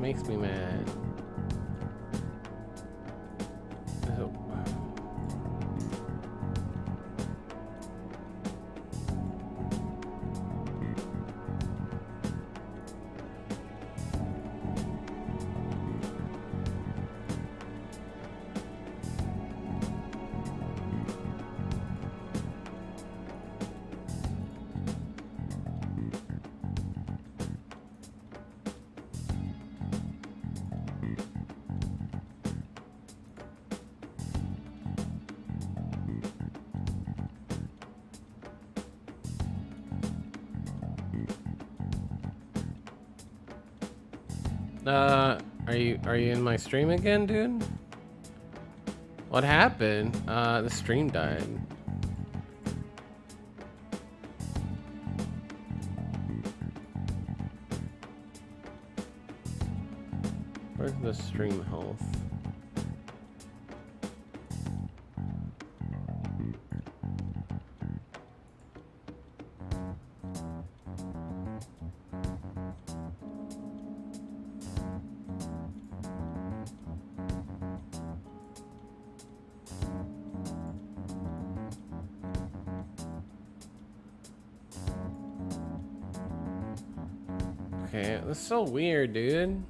makes me mad. Oh. Are you in my stream again, dude? What happened? The stream died. Where's the stream health? Okay, that's so weird, dude.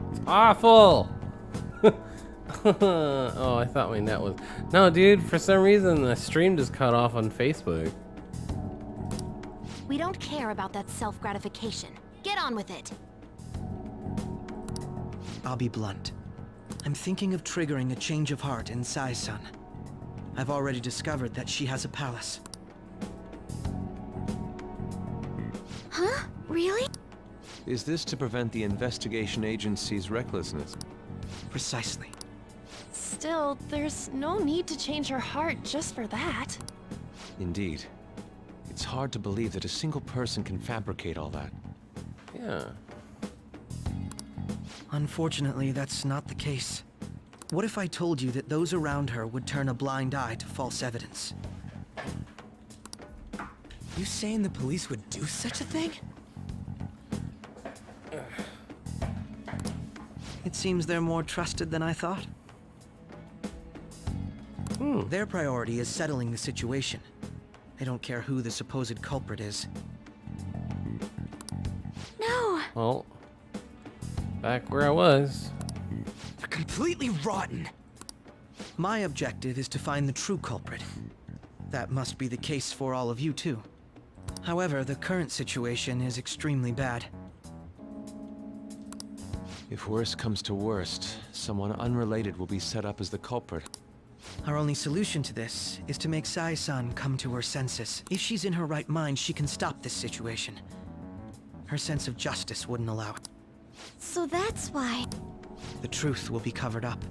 It's awful. Oh, I thought my net was... No, dude, for some reason the stream just cut off on Facebook. We don't care about that self-gratification. Get on with it. I'll be blunt. I'm thinking of triggering a change of heart in Sai-san. I've already discovered that she has a palace. Huh? Really? Is this to prevent the investigation agency's recklessness? Precisely. Still, there's no need to change her heart just for that. Indeed. It's hard to believe that a single person can fabricate all that. Yeah. Unfortunately, that's not the case. What if I told you that those around her would turn a blind eye to false evidence? You saying the police would do such a thing? It seems they're more trusted than I thought. Their priority is settling the situation. They don't care who the supposed culprit is. No! Well, back where I was. They're completely rotten. My objective is to find the true culprit. That must be the case for all of you too. However, the current situation is extremely bad. If worst comes to worst, someone unrelated will be set up as the culprit. Our only solution to this is to make Sai-san come to her senses. If she's in her right mind, she can stop this situation. Her sense of justice wouldn't allow it. So that's why... The truth will be covered up,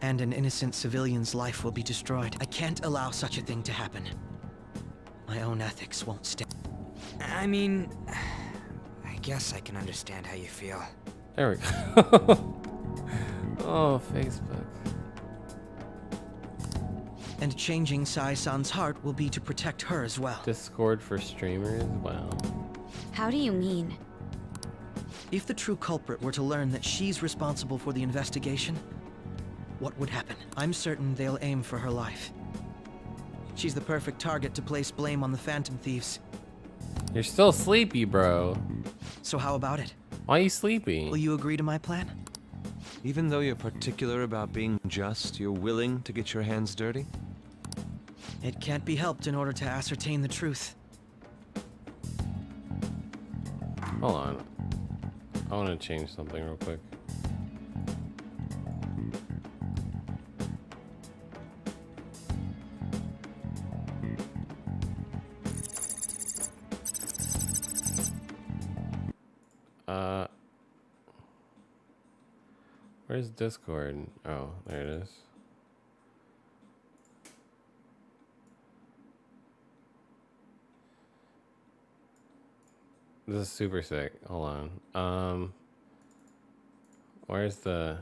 and an innocent civilian's life will be destroyed. I can't allow such a thing to happen. My own ethics won't stand. I mean, I guess I can understand how you feel. There we go. Oh, Facebook. And changing Sai-san's heart will be to protect her as well. Discord for streamers? Wow. How do you mean? If the true culprit were to learn that she's responsible for the investigation, what would happen? I'm certain they'll aim for her life. She's the perfect target to place blame on the Phantom Thieves. You're still sleepy, bro. So how about it? Why are you sleepy? Will you agree to my plan? Even though you're particular about being just, you're willing to get your hands dirty? It can't be helped in order to ascertain the truth. Hold on. I want to change something real quick. Where's Discord? Oh, there it is. This is super sick. Hold on. Where's the...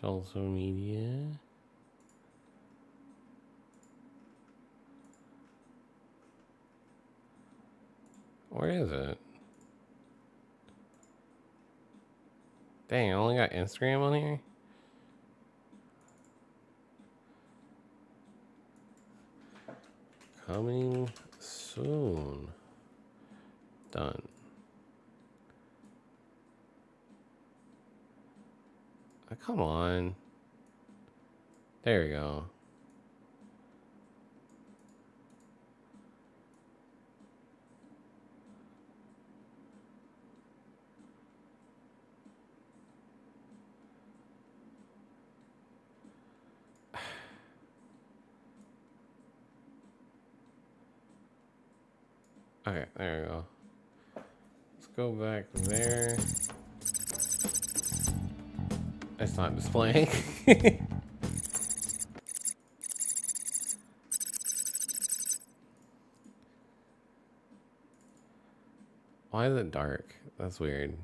social media? Where is it? Dang, I only got Instagram on here? Coming soon. Done. Oh, come on. There we go. Okay, there we go. Let's go back there. It's not displaying. Why is it dark? That's weird.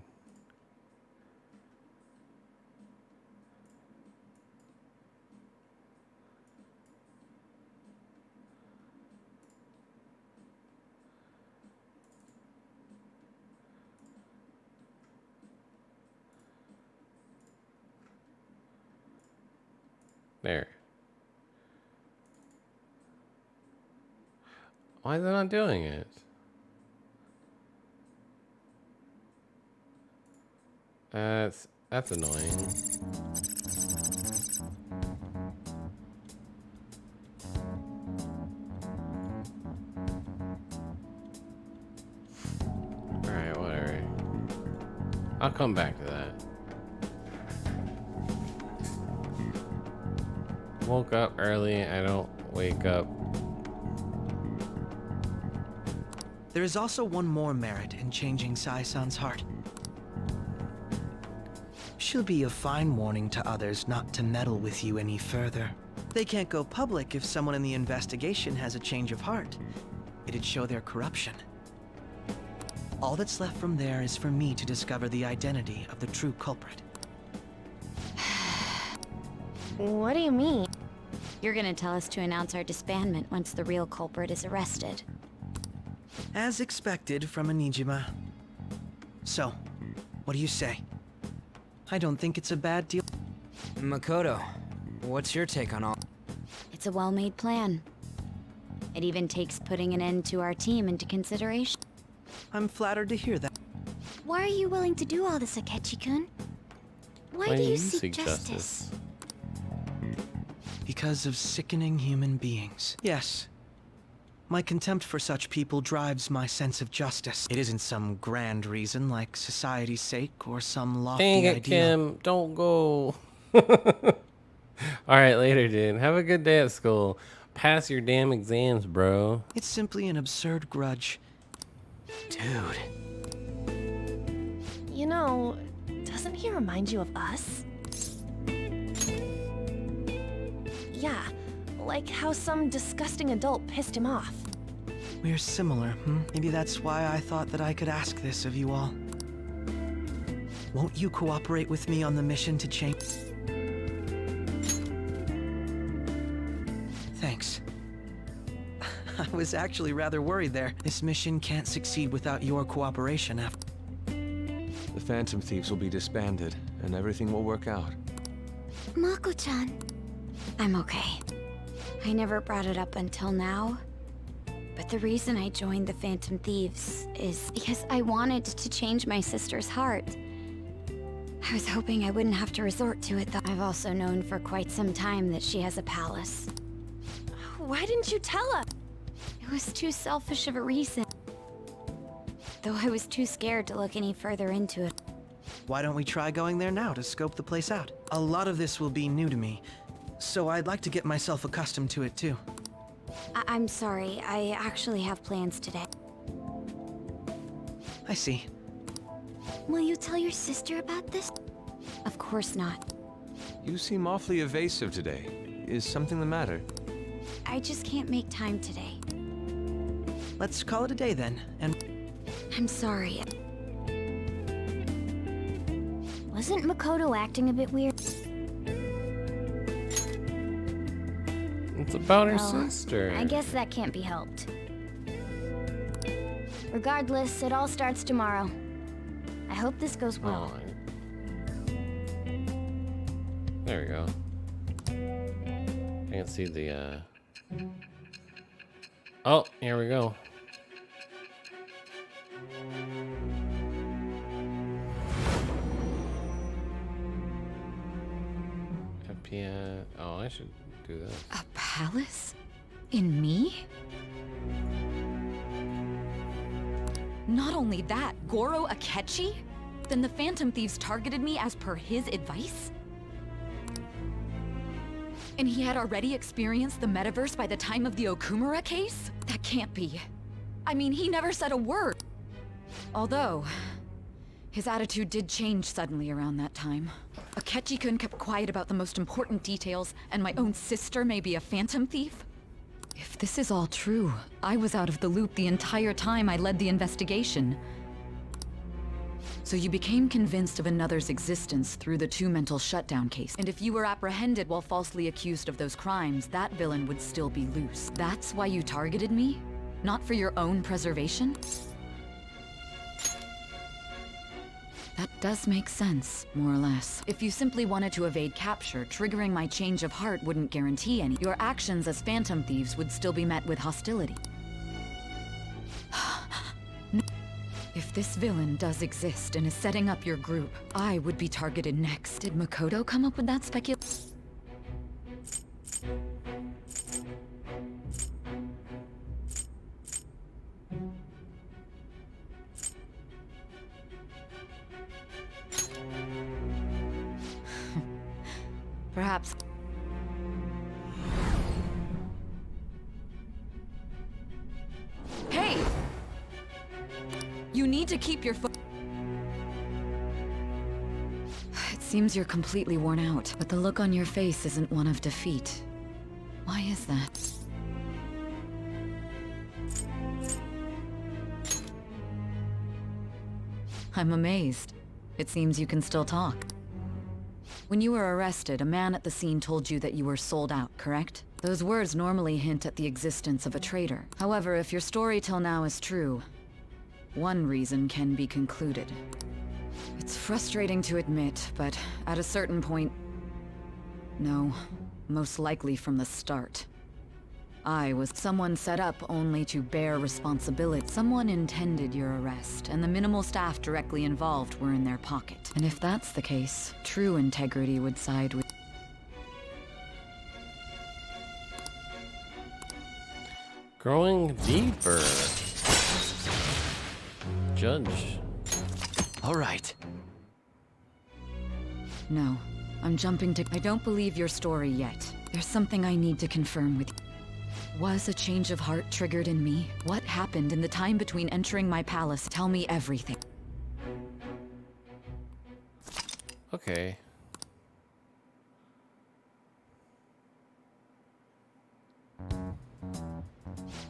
There. Why is it not doing it? That's annoying. Alright, whatever. I'll come back to that. Woke up early. I don't wake up. There is also one more merit in changing Sai-san's heart. She'll be a fine warning to others not to meddle with you any further. They can't go public if someone in the investigation has a change of heart. It'd show their corruption. All that's left from there is for me to discover the identity of the true culprit. What do you mean? You're gonna tell us to announce our disbandment once the real culprit is arrested. As expected from Onijima. So, what do you say? I don't think it's a bad deal. Makoto, what's your take on all? It's a well-made plan. It even takes putting an end to our team into consideration. I'm flattered to hear that. Why are you willing to do all this, Akechi-kun? Why do you seek justice? Because of sickening human beings. Yes. My contempt for such people drives my sense of justice. It isn't some grand reason like society's sake or some lofty Dang it, ideal. Kim. Don't go. Alright, later, dude. Have a good day at school. Pass your damn exams, bro. It's simply an absurd grudge. Dude. You know, doesn't he remind you of us? Yeah, like how some disgusting adult pissed him off. We're similar, hmm? Maybe that's why I thought that I could ask this of you all. Won't you cooperate with me on the mission to change? Thanks. I was actually rather worried there. This mission can't succeed without your cooperation after. The Phantom Thieves will be disbanded, and everything will work out. Mako-chan. I'm okay. I never brought it up until now. But the reason I joined the Phantom Thieves is because I wanted to change my sister's heart. I was hoping I wouldn't have to resort to it, though. I've also known for quite some time that she has a palace. Why didn't you tell us? It was too selfish of a reason. Though I was too scared to look any further into it. Why don't we try going there now to scope the place out? A lot of this will be new to me, so I'd like to get myself accustomed to it too. I'm sorry, I actually have plans today. I see. Will you tell your sister about this? Of course not. You seem awfully evasive today. Is something the matter? I just can't make time today. Let's call it a day then, and I'm sorry. Wasn't Makoto acting a bit weird? It's about her Well, sister. I guess that can't be helped. Regardless, it all starts tomorrow. I hope this goes well. Oh, there we go. I can see the Oh, here we go. FPS. Oh, I should do this. A palace? In me? Not only that, Goro Akechi? Then the Phantom Thieves targeted me as per his advice? And he had already experienced the metaverse by the time of the Okumura case? That can't be. I mean, he never said a word. Although, his attitude did change suddenly aroun that time. Akechi-kun kept quiet about the most important details, and my own sister may be a Phantom Thief? If this is all true, I was out of the loop the entire time I led the investigation. So you became convinced of another's existence through the two mental shutdown case. And if you were apprehended while falsely accused of those crimes, that villain would still be loose. That's why you targeted me? Not for your own preservation? That does make sense, more or less. If you simply wanted to evade capture, triggering my change of heart wouldn't guarantee any. Your actions as Phantom Thieves would still be met with hostility. If this villain does exist and is setting up your group, I would be targeted next. Did Makoto come up with that speculation? Perhaps. Hey! You need to keep your foot. It seems you're completely worn out, but the look on your face isn't one of defeat. Why is that? I'm amazed. It seems you can still talk. When you were arrested, a man at the scene told you that you were sold out, correct? Those words normally hint at the existence of a traitor. However, if your story till now is true, one reason can be concluded. It's frustrating to admit, but at a certain point... No, most likely from the start. I was someone set up only to bear responsibility. Someone intended your arrest, and the minimal staff directly involved were in their pocket. And if that's the case, true integrity would side with... Growing deeper. Judge. All right. No, I'm jumping to... I don't believe your story yet. There's something I need to confirm with you. Was a change of heart triggered in me? What happened in the time between entering my palace? Tell me everything. Okay.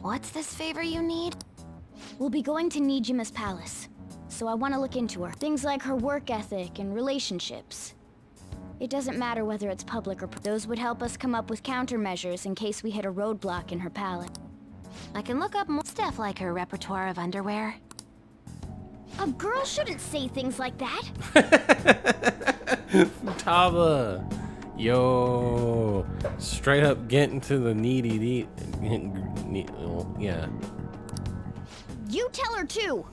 What's this favor you need? We'll be going to Nijima's palace, so I want to look into her. Things like her work ethic and relationships. It doesn't matter whether it's public or... Those would help us come up with countermeasures in case we hit a roadblock in her palace. I can look up more stuff like her repertoire of underwear. A girl shouldn't say things like that. Taba. Yo. Straight up getting to the needy. Yeah. You tell her too.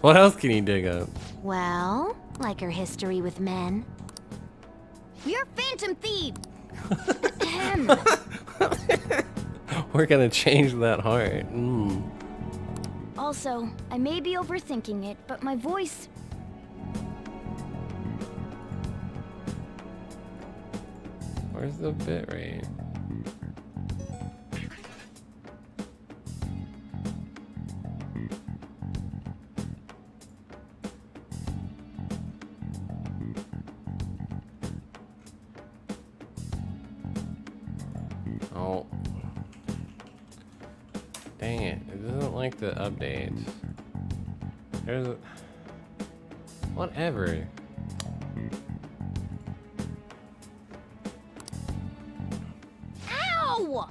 What else can you dig up? Well, like her history with men. We're Phantom Thieves. Ahem. We're gonna change that heart. Also, I may be overthinking it, but my voice... Where's the bit rate? Oh. Dang it. It doesn't like the updates. There's a... Whatever. Ow!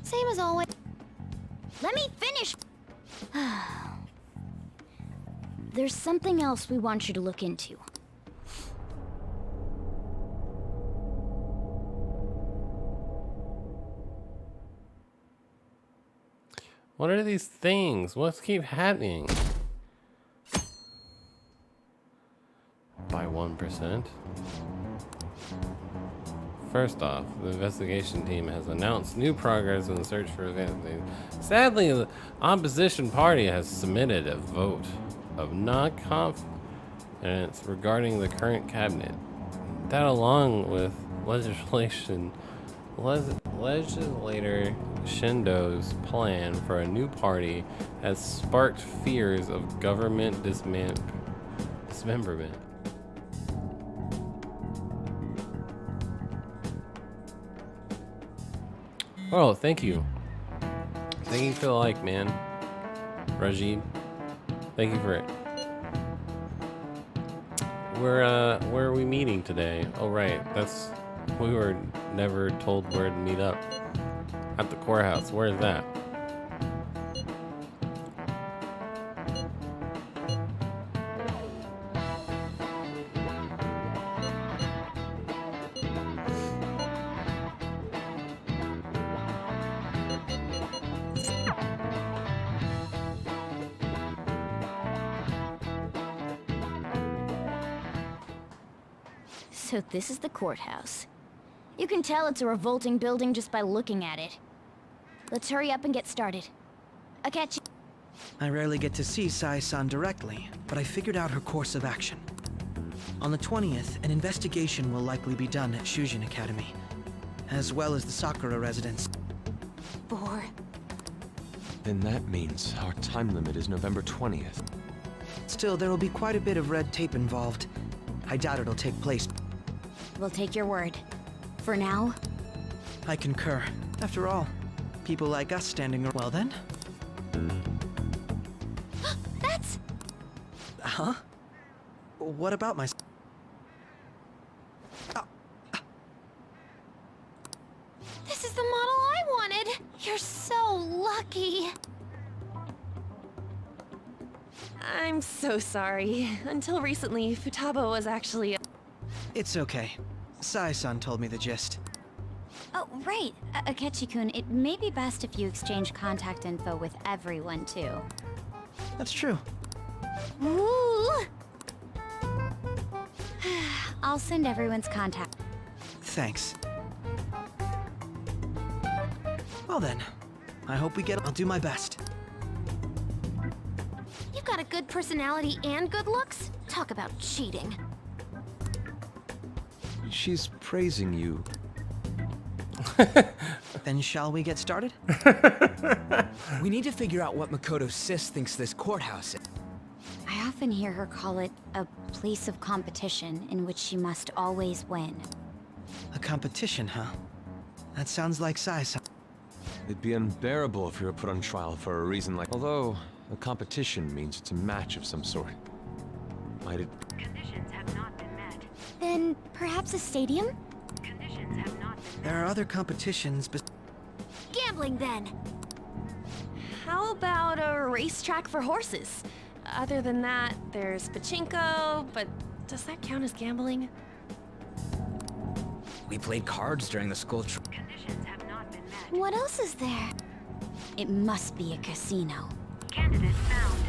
Same as always. Let me finish. There's something else we want you to look into. What are these things? What's keep happening? By 1%. First off, the investigation team has announced new progress in the search for Vanity. Sadly, the opposition party has submitted a vote of non-confidence regarding the current cabinet. That, along with legislator Shindo's plan for a new party, has sparked fears of government dismemberment. Oh, thank you. Thank you for the like, man. Rajid. Thank you for it. Where are we meeting today? Oh, right. We were never told where to meet up. At the courthouse. Where is that? So this is the courthouse. You can tell it's a revolting building just by looking at it. Let's hurry up and get started. Akechi. I rarely get to see Sai-san directly, but I figured out her course of action. On the 20th, an investigation will likely be done at Shujin Academy, as well as the Sakura residence. 4. Then that means our time limit is November 20th. Still, there will be quite a bit of red tape involved. I doubt it'll take place. We'll take your word. For now, I concur. After all, people like us standing around. Well then? that's... Huh? What about my... This is the model I wanted! You're so lucky! I'm so sorry. Until recently, Futaba was actually... It's okay. Sai-san told me the gist. Oh, right. Akechi-kun, it may be best if you exchange contact info with everyone, too. That's true. Ooh! I'll send everyone's contact. Thanks. Well then, I hope we get... I'll do my best. You've got a good personality and good looks? Talk about cheating. She's praising you. Then shall we get started? We need to figure out what Makoto Sis thinks this courthouse is. I often hear her call it a place of competition in which she must always win. A competition, huh? That sounds like Sai-san. It'd be unbearable if you were put on trial for a reason like... Although, a competition means it's a match of some sort. Might it... Conditions have not been met. Then perhaps a stadium? Conditions have not been There are other competitions, but... Gambling, then! How about a racetrack for horses? Other than that, there's pachinko, but does that count as gambling? We played cards during the school trip. Conditions have not been met. What else is there? It must be a casino. Candidate found.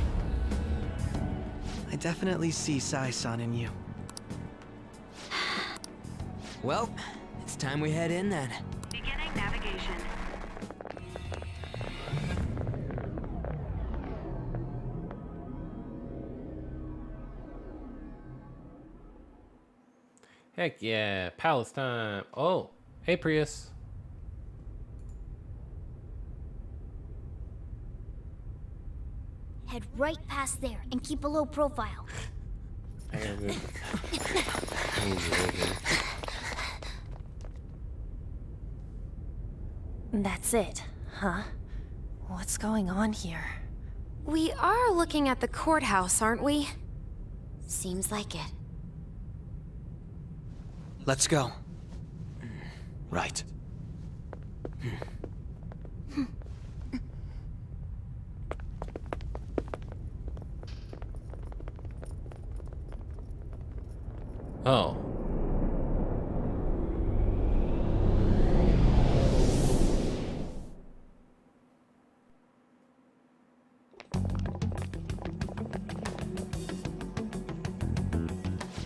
I definitely see Sai-san in you. Well, it's time we head in then. Beginning navigation. Heck yeah, palace time. Oh, hey Prius. Head right past there and keep a low profile. I gotta go. That's it, huh? What's going on here? We are looking at the courthouse, aren't we? Seems like it. Let's go. Right. Oh.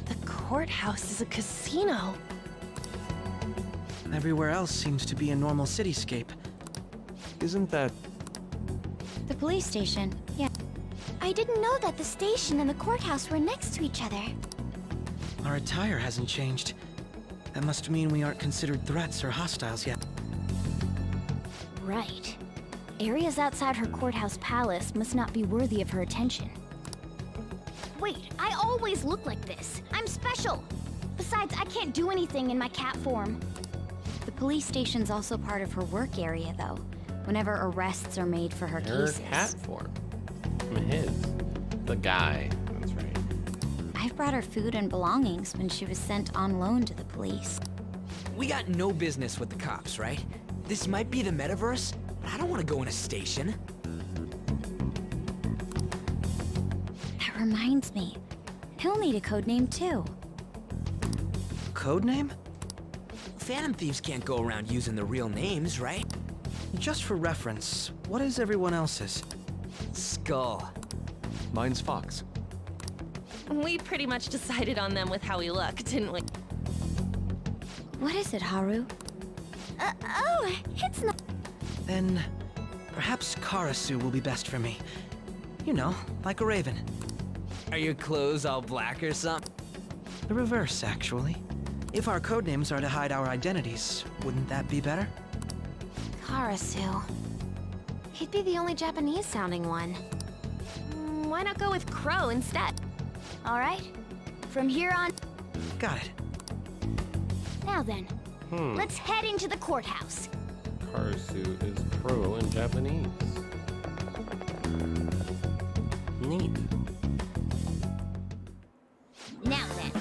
The courthouse is a casino. Everywhere else seems to be a normal cityscape. Isn't that... The police station, yeah. I didn't know that the station and the courthouse were next to each other. Our attire hasn't changed. That must mean we aren't considered threats or hostiles yet. Right. Areas outside her courthouse palace must not be worthy of her attention. Wait, I always look like this. I'm special. Besides, I can't do anything in my cat form. The police station's also part of her work area, though. Whenever arrests are made for her Her cases. cat form. I mean, his. The guy. That's right. I've brought her food and belongings when she was sent on loan to the police. We got no business with the cops, right? This might be the metaverse, but I don't want to go in a station. That reminds me. He'll need a code name too. Codename? Phantom thieves can't go around using the real names, right? Just for reference, what is everyone else's? Skull. Mine's Fox. We pretty much decided on them with how we look, didn't we? What is it, Haru? Oh, it's not. Then, perhaps Karasu will be best for me. You know, like a raven. Are your clothes all black or something? The reverse, actually. If our codenames are to hide our identities, wouldn't that be better? Karasu. He'd be the only Japanese-sounding one. Why not go with Crow instead? All right. From here on. Got it. Now then, let's head into the courthouse. Karasu is pro in Japanese. Neat. Now then.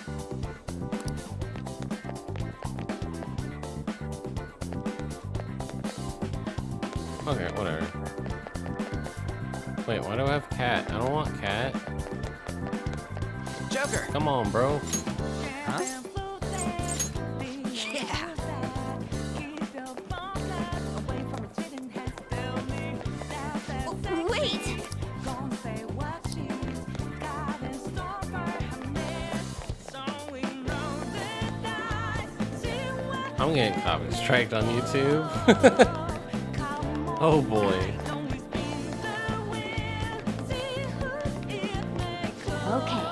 Okay, whatever. Wait, why do I have cat? I don't want cat. Joker! Come on, bro. Huh? Yeah! Wait! I'm getting copy striked on YouTube. Oh boy. Okay.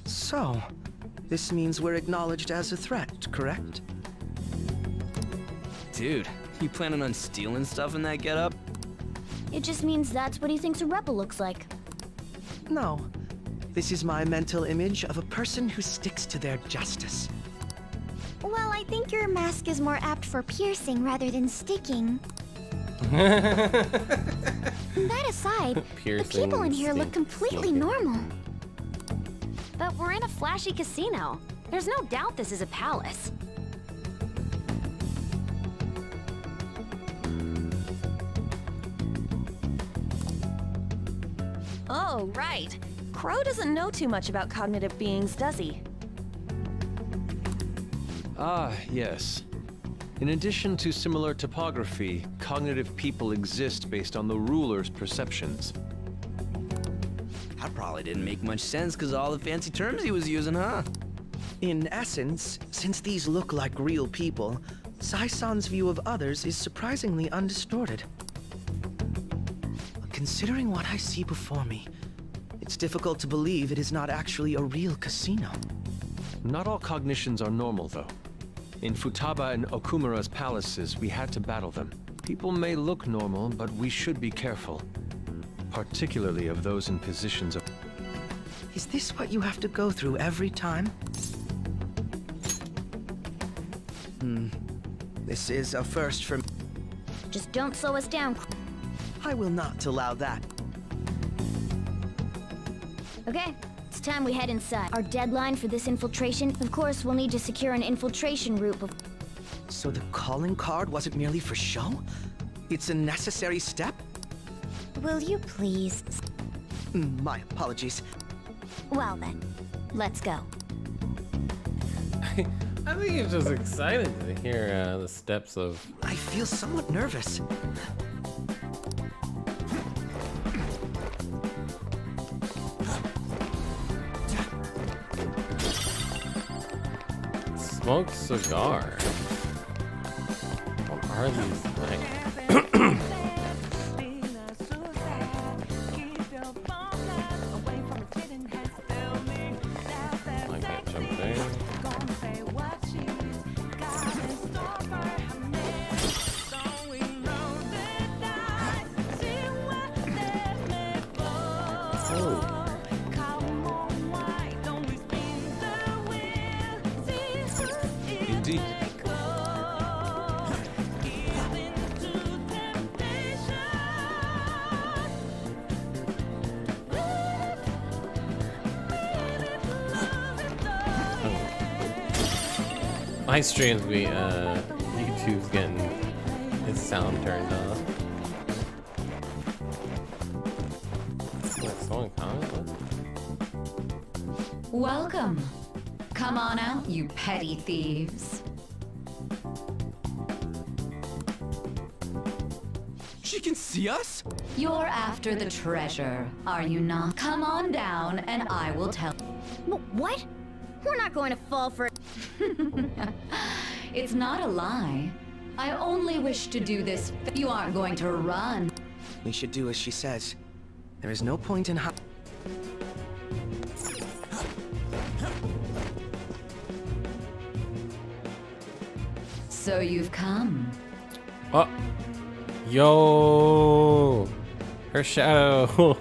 So, this means we're acknowledged as a threat, correct? Dude, you planning on stealing stuff in that getup? It just means that's what he thinks a rebel looks like. No. This is my mental image of a person who sticks to their justice. Well, I think your mask is more apt for piercing rather than sticking. That aside, the Piercing people in here look stink- completely smoking. normal. But we're in a flashy casino. There's no doubt this is a palace. Oh, right. Crow doesn't know too much about cognitive beings, does he? Ah, yes. In addition to similar topography, cognitive people exist based on the ruler's perceptions. That probably didn't make much sense because of all the fancy terms he was using, huh? In essence, since these look like real people, Sai-san's view of others is surprisingly undistorted. Considering what I see before me, it's difficult to believe it is not actually a real casino. Not all cognitions are normal, though. In Futaba and Okumura's palaces, we had to battle them. People may look normal, but we should be careful. Particularly of those in positions of... Is this what you have to go through every time? This is a first for me. Just don't slow us down. I will not allow that. Okay, it's time we head inside. Our deadline for this infiltration, of course, we'll need to secure an infiltration route before... So the calling card wasn't merely for show? It's a necessary step? Will you please? My apologies. Well then, let's go. I think he's just excited to hear the steps of. I feel somewhat nervous. Smoked cigar. What are these like? I can't jump there. Indeed. My streams be YouTube's getting his sound turned off. Like someone comment? Welcome. Come on out, you petty thieves. She can see us? You're after the treasure, are you not? Come on down and I will tell. What? We're not going to fall for. It's not a lie. I only wish to do this. You aren't going to run. We should do as she says. There is no point in So you've come. Oh, yo, her shadow.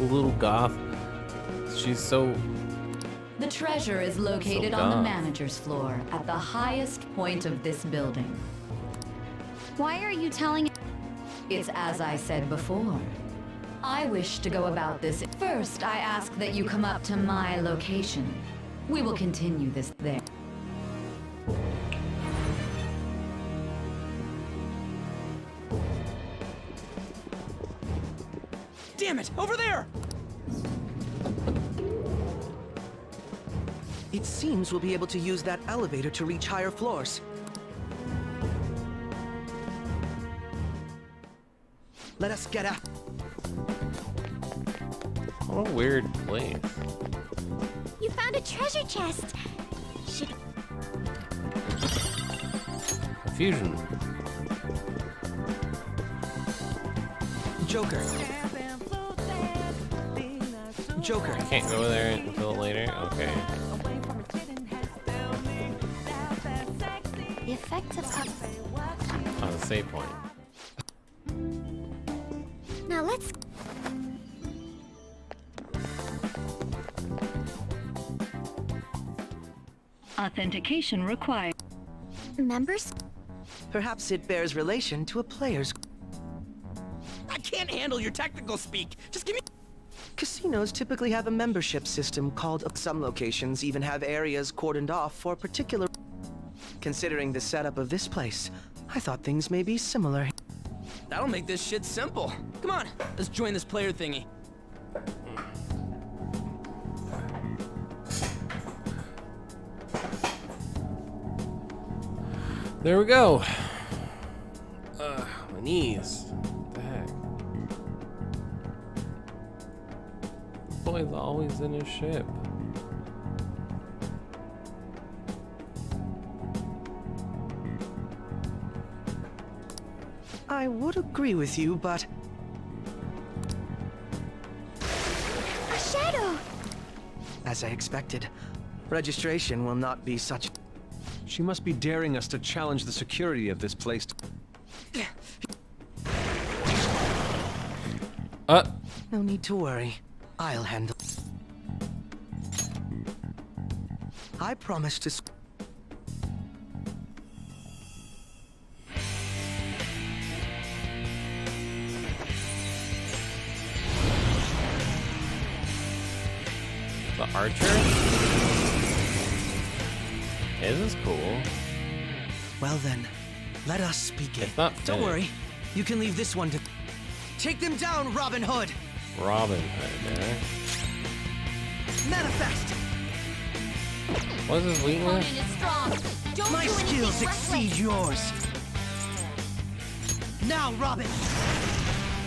Little goth. She's so. The treasure is located So on the goth. manager's floor at the highest point of this building. Why are you telling? It's as I said before. I wish to go about this. First, I ask that you come up to my location. We will continue this there. Damn it! Over there! It seems we'll be able to use that elevator to reach higher floors. Let us get out. What a weird place. You found a treasure chest. Should A fusion. Joker. Joker. I can't go there until later. Okay. the effects of. On the save point. Now let's. Authentication required. Members? Perhaps it bears relation to a player's. I can't handle your technical speak. Just give me. Casinos typically have a membership system called. Some locations even have areas cordoned off for particular. Considering the setup of this place, I thought things may be similar. That'll make this shit simple. Come on, let's join this player thingy. There we go. My knees. What the heck? Boy's always in his ship. I would agree with you, but A shadow! as I expected, registration will not be such. She must be daring us to challenge the security of this place. No need to worry. I'll handle. I promise to. The archer? This is cool. Well then, let us begin. It's not Don't finished. worry, you can leave this one to. Take them down, Robin Hood. Robin Hood, eh? Manifest! What's his weakness? Opponent is strong. Don't My do anything skills reckless. exceed yours. Now, Robin!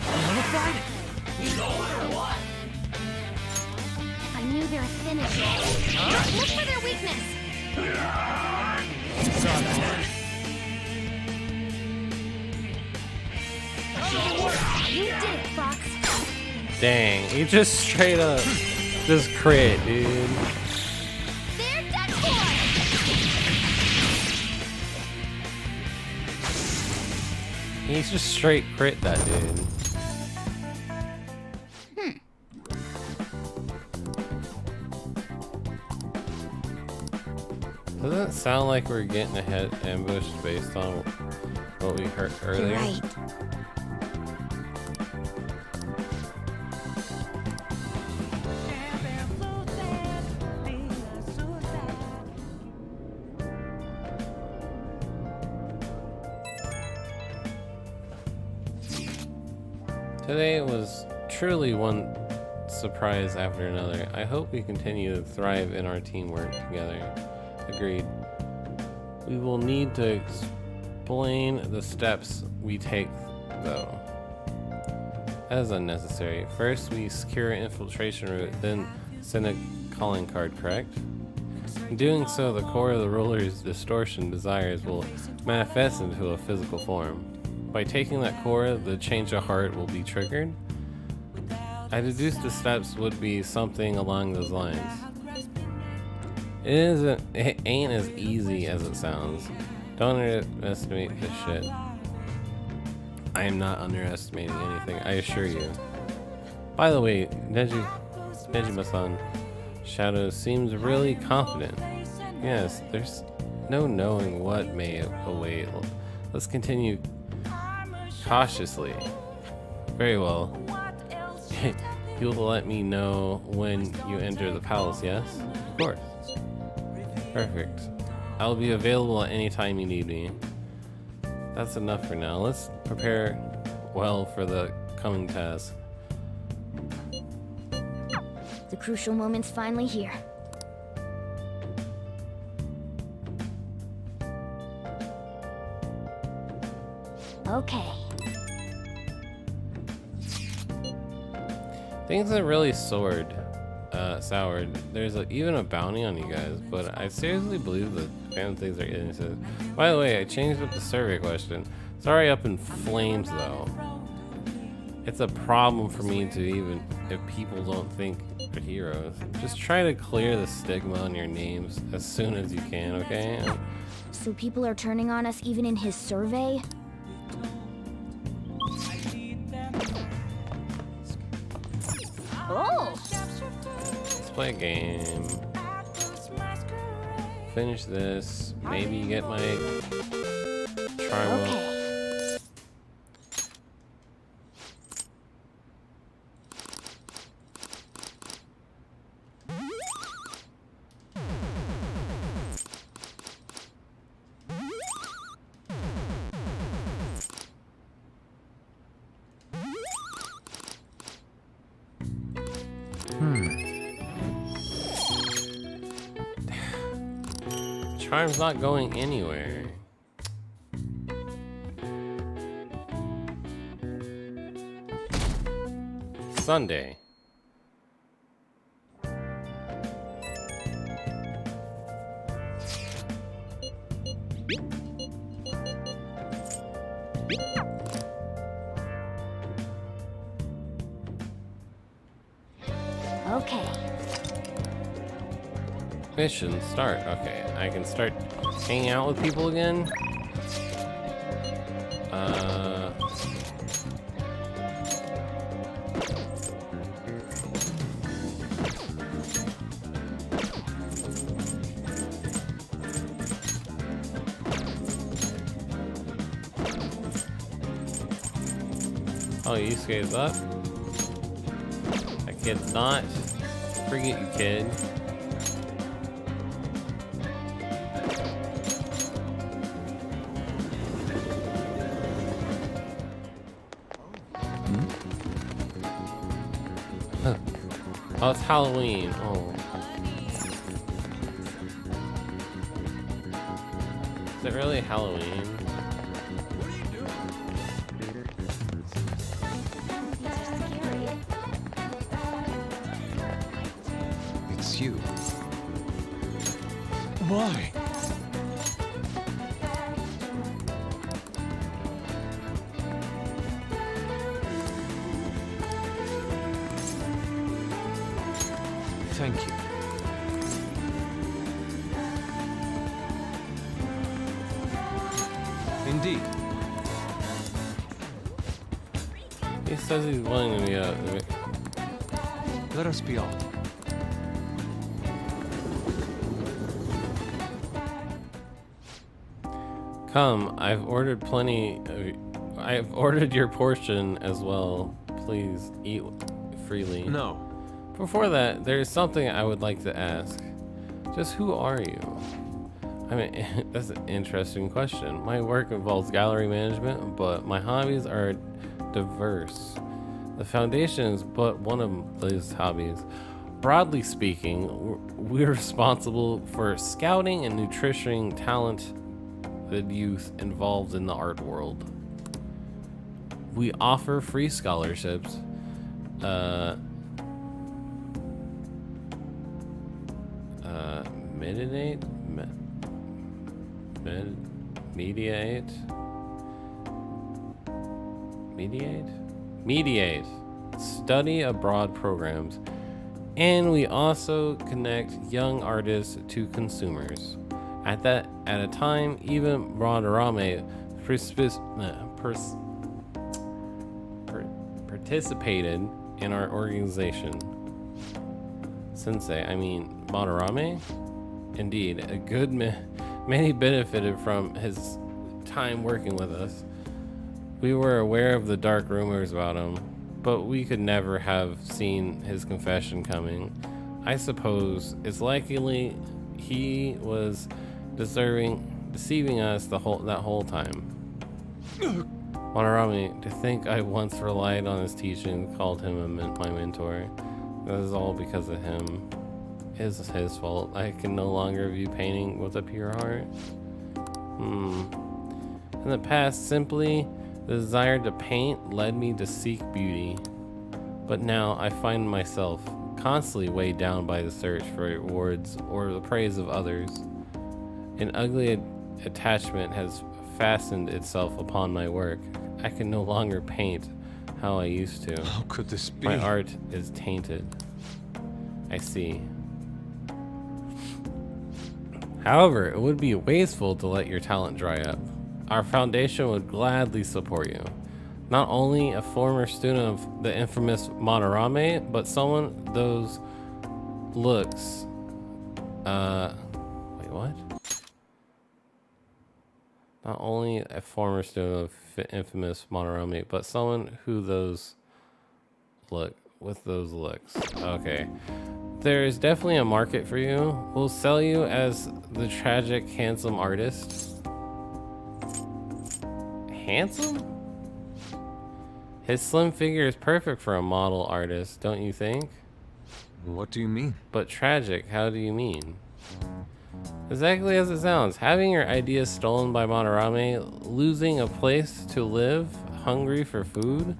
Nullified? I knew their affinity. Look for their weakness. You did it, Fox. Dang, he just straight up just crit, dude. They're done for! He's just straight crit that dude. Doesn't it sound like we're getting ahead ambushed based on what we heard You're earlier? right. Today was truly one surprise after another. I hope we continue to thrive in our teamwork together. Agreed. We will need to explain the steps we take, though. That is unnecessary. First, we secure an infiltration route, then send a calling card, correct? In doing so, the core of the ruler's distortion desires will manifest into a physical form. By taking that core, the change of heart will be triggered. I deduced the steps would be something along those lines. It ain't as easy as it sounds. Don't underestimate this shit. I am not underestimating anything, I assure you. By the way, Nejima-san, Shadow seems really confident. Yes, there's no knowing what may await. Let's continue cautiously. Very well. You'll let me know when you enter the palace, yes? Of course. Perfect. I'll be available at any time you need me. That's enough for now. Let's prepare well for the coming task. The crucial moment's finally here. Okay. Things are really soured. There's even a bounty on you guys, but I seriously believe that Phantom Thieves are innocent. By the way, I changed up the survey question. Sorry up in flames though. It's a problem for me to even, if people don't think they're heroes. Just try to clear the stigma on your names as soon as you can, okay? So people are turning on us even in his survey? Oh! Let's play a game. Finish this. Maybe get my charm up. Okay. Charm's not going anywhere. Sunday. Okay. Mission start. Okay, I can start hanging out with people again. Oh, Yusuke's up. That kid's not. Forget you, kid. Oh, it's Halloween. Oh. Is it really Halloween? It's you. Why? Thank you. Indeed. He says he's willing to be a... Let us be off. Come, I've ordered plenty of... I've ordered your portion as well. Please, eat freely. No. Before that, there is something I would like to ask. Just who are you? I mean, that's an interesting question. My work involves gallery management, but my hobbies are diverse. The Foundation is but one of those hobbies. Broadly speaking, we're responsible for scouting and nutritioning talented youth involved in the art world. We offer free scholarships, mediate study abroad programs, and we also connect young artists to consumers. At a time, even Madarame participated in our organization. Sensei, I mean Madarame? Indeed, a good many benefited from his time working with us. We were aware of the dark rumors about him, but we could never have seen his confession coming. I suppose it's likely he was deceiving us that whole time. Madarame, to think I once relied on his teaching, called him my mentor. That is all because of him. It's his fault. I can no longer view painting with a pure heart. In the past, simply the desire to paint led me to seek beauty. But now I find myself constantly weighed down by the search for rewards or the praise of others. An ugly attachment has fastened itself upon my work. I can no longer paint how I used to. How could this be? My art is tainted. I see. However, it would be wasteful to let your talent dry up. Our foundation would gladly support you. Not only a former student of the infamous Madarame, but someone those looks. Wait, what? Not only a former student of infamous Madarame, but someone who those look with those looks. Okay. There is definitely a market for you. We'll sell you as the tragic, handsome artist. Handsome? His slim figure is perfect for a model artist, don't you think? What do you mean? But tragic, how do you mean? Exactly as it sounds. Having your ideas stolen by Madarame, losing a place to live, hungry for food.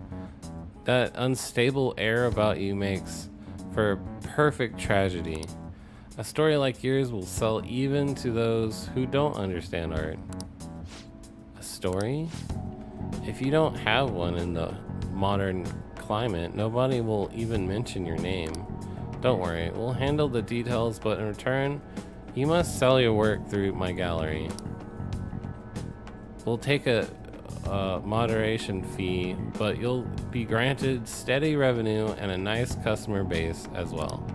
That unstable air about you makes for a perfect tragedy. A story like yours will sell even to those who don't understand art. A story? If you don't have one in the modern climate, nobody will even mention your name. Don't worry, we'll handle the details, but in return, you must sell your work through my gallery. We'll take a moderation fee, but you'll be granted steady revenue and a nice customer base as well.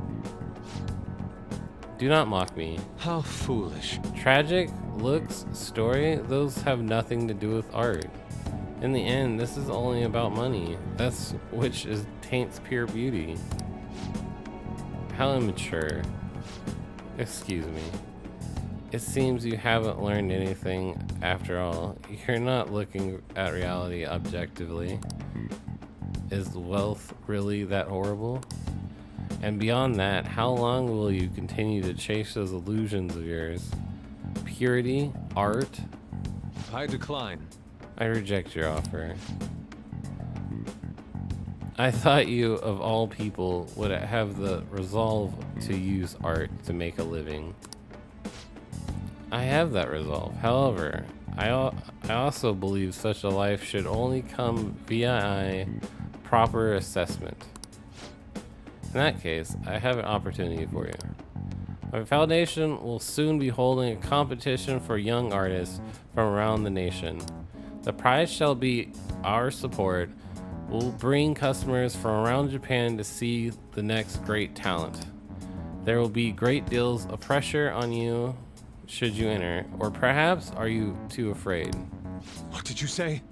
Do not mock me. How foolish. Tragic, looks, story, those have nothing to do with art. In the end, this is only about money. That's which is taints pure beauty. How immature. Excuse me. It seems you haven't learned anything after all. You're not looking at reality objectively. Is wealth really that horrible? And beyond that, how long will you continue to chase those illusions of yours? Purity, art? I decline. I reject your offer. I thought you, of all people, would have the resolve to use art to make a living. I have that resolve. However, I also believe such a life should only come via proper assessment. In that case, I have an opportunity for you. My foundation will soon be holding a competition for young artists from around the nation. The prize shall be our support. We'll bring customers from around Japan to see the next great talent. There will be great deals of pressure on you should you enter, or perhaps are you too afraid? What did you say?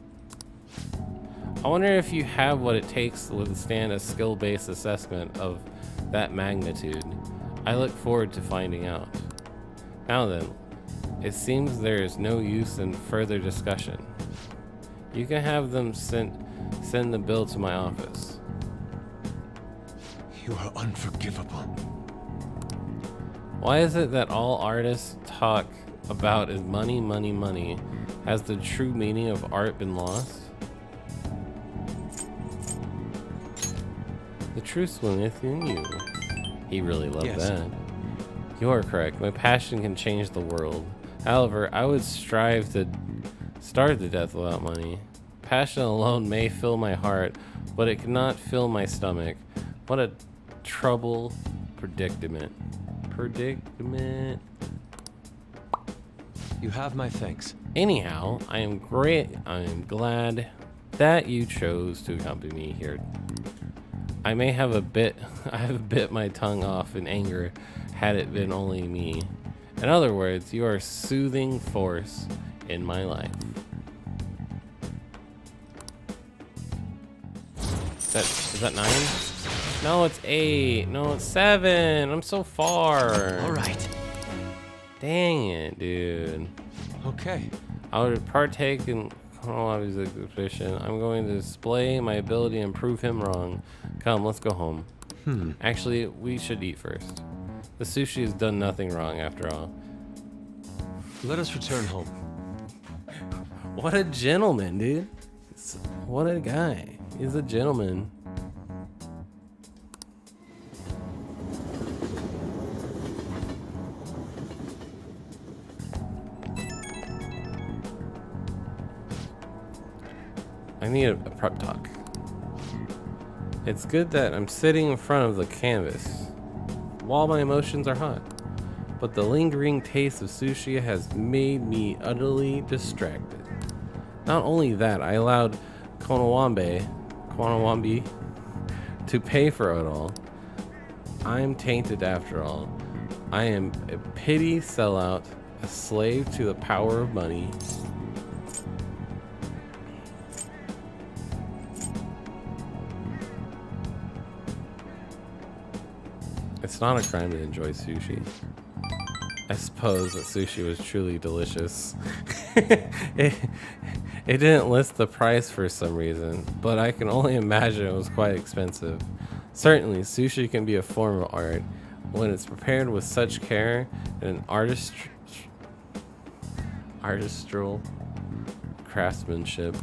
I wonder if you have what it takes to withstand a skill-based assessment of that magnitude. I look forward to finding out. Now then, it seems there is no use in further discussion. You can have them send the bill to my office. You are unforgivable. Why is it that all artists talk about is money, money, money? Has the true meaning of art been lost? The truth will within you. He really loved that. You are correct. My passion can change the world. However, I would strive to starve to death without money. Passion alone may fill my heart, but it cannot fill my stomach. What a trouble predicament. You have my thanks. Anyhow, I am glad that you chose to accompany me here. I have bit my tongue off in anger had it been only me. In other words, you are a soothing force in my life. Is that 9? No, it's 8. No, it's 7. I'm so far. All right. Dang it, dude. Okay. I would partake in Konowabi's exhibition. I'm going to display my ability and prove him wrong. Come, let's go home. Actually, we should eat first. The sushi has done nothing wrong after all. Let us return home. What a gentleman, dude. What a guy. He's a gentleman. I need a prep talk. It's good that I'm sitting in front of the canvas while my emotions are hot, but the lingering taste of sushi has made me utterly distracted. Not only that, I allowed Konowabi to pay for it all. I'm tainted after all. I am a pity sellout, a slave to the power of money. It's not a crime to enjoy sushi. I suppose that sushi was truly delicious. It didn't list the price for some reason, but I can only imagine it was quite expensive. Certainly, sushi can be a form of art when it's prepared with such care and an artistral craftsmanship.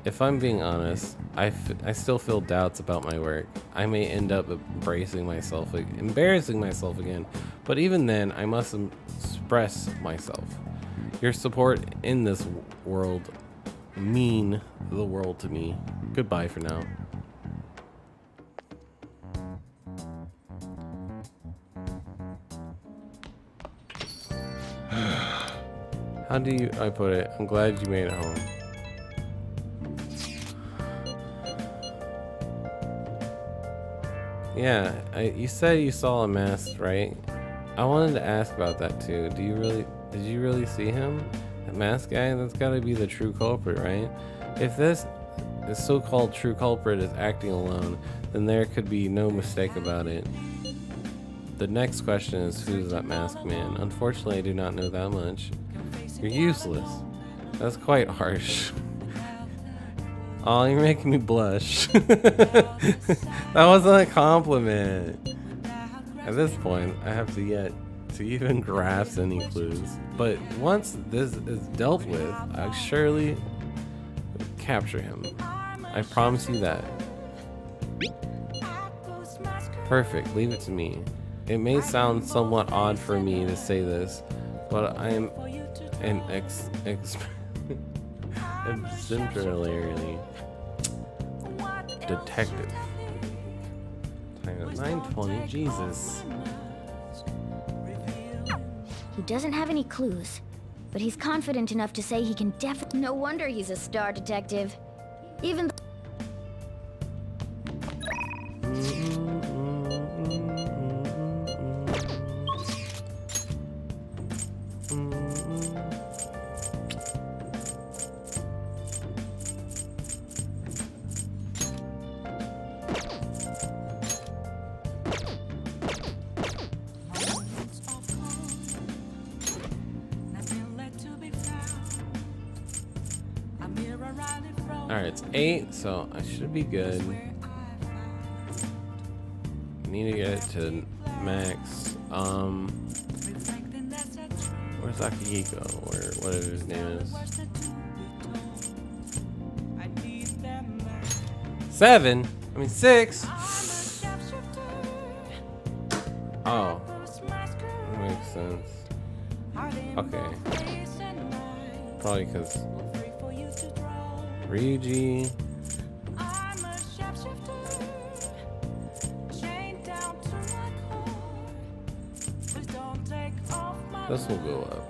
If I'm being honest, I still feel doubts about my work. I may end up embarrassing myself again, but even then, I must express myself. Your support in this world mean the world to me. Goodbye for now. How do I put it? I'm glad you made it home. Yeah, you said you saw a mask, right? I wanted to ask about that too. Did you really see him? That mask guy? That's gotta be the true culprit, right? If this so-called true culprit is acting alone, then there could be no mistake about it. The next question is, who's that masked man? Unfortunately, I do not know that much. You're useless. That's quite harsh. Oh, you're making me blush. That wasn't a compliment. At this point, I have to get to even grasp any clues. But once this is dealt with, I'll surely capture him. I promise you that. Perfect, leave it to me. It may sound somewhat odd for me to say this, but I'm an exemplary detective. Time at 9:20, Jesus. He doesn't have any clues, but he's confident enough to say he can definitely. No wonder he's a star detective. Even Alright, it's 8, so I should be good. Need to get it to max. Where's Akihiko? Or whatever his name is. 7? I mean 6? Oh. That makes sense. Okay. Probably because Ryuji. This will go up.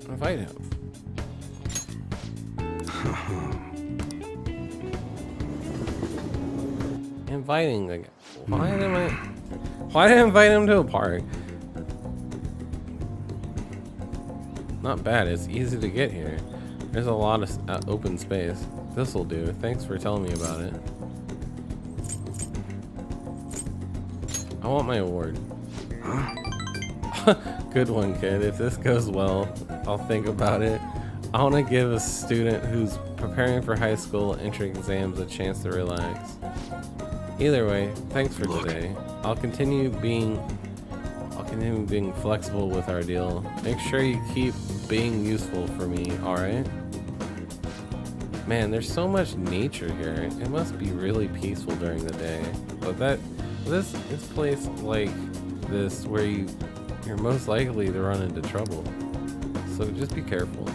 Invite him. Inviting the guy. Why did I invite him to a park? Not bad, it's easy to get here. There's a lot of open space. This'll do. Thanks for telling me about it. I want my award. Good one, kid. If this goes well, I'll think about it. I want to give a student who's preparing for high school entrance exams a chance to relax. Either way, thanks for today. I'll continue being flexible with our deal. Make sure you keep being useful for me, alright? Man, there's so much nature here. It must be really peaceful during the day. But this place like this where you're most likely to run into trouble. So just be careful.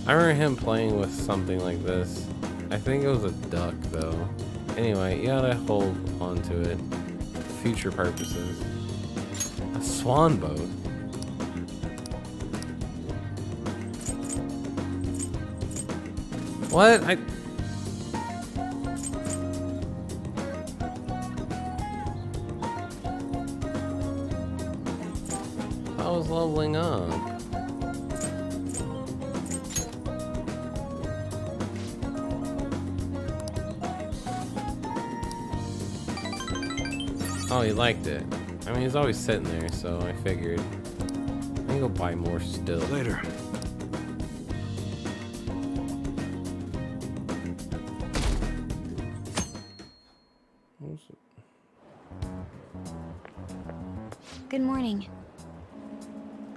I remember him playing with something like this. I think it was a duck though. Anyway, you gotta hold on to it for future purposes. A swan boat? What? I was leveling up. Oh, he liked it. I mean, he's always sitting there, so I figured. I can go buy more still. Later. Good morning.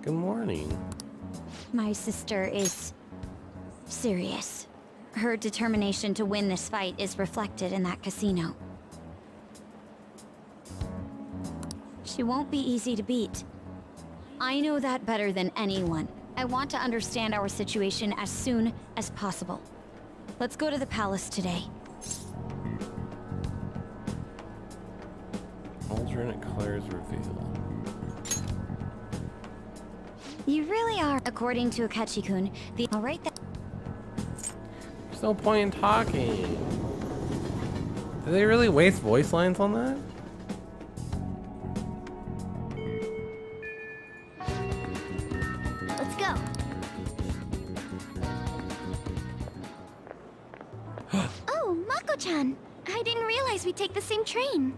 Good morning. My sister is serious. Her determination to win this fight is reflected in that casino. She won't be easy to beat. I know that better than anyone. I want to understand our situation as soon as possible. Let's go to the palace today. Alternate colors revealed. You really are, according to Akechi-kun, the... Alright then. There's no point in talking. Did they really waste voice lines on that? Let's go. Oh, Mako-chan. I didn't realize we'd take the same train.